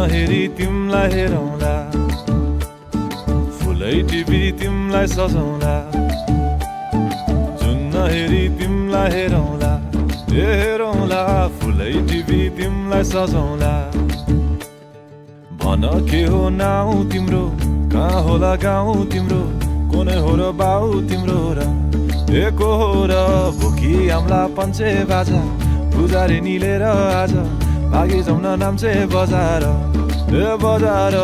हेरी तिमलाई हेरौँला, फुलै टिपी तिमलाई सजाउँला। जुन हेरी तिमलाई हेरौँला, हेरौँला, फुलै टिपी तिमलाई सजाउँला। भन के हो नाउ तिम्रो, कहाँ होला गाउँ तिम्रो, कुनै हो र बाउ तिम्रो र एको हो र भोकी आम्ला पञ्चे बाजा पुजारी निलेर आज भागी जाउन नाम्चे बजार, बजार।